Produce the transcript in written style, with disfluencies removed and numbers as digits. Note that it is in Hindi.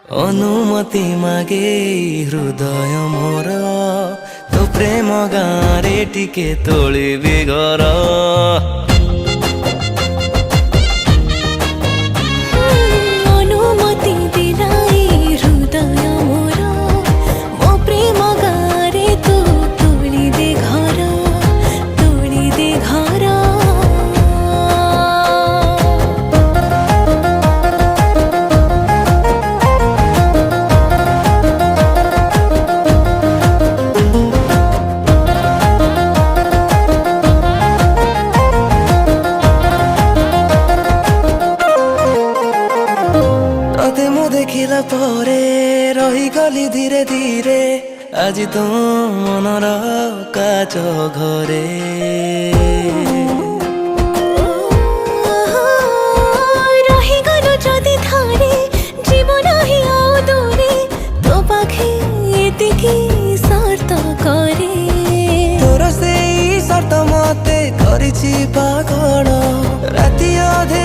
अनुमति मागे हृदय मोर तो प्रेम गाँरे टिके तोलिबी घर। अनुमति दिलाई हृदय मोर मो प्रेम गाँरे तू तोली दे घर, तोली दे घर। तते मु देखिला परे रही गली धीरे धीरे आज तो मनर काच घरे। रही गलो जदि थारे जीवन ही आउ दूरे तो पाखे एतिकी शर्त करे। तोर से शर्त मते करिछि पागल राति अधे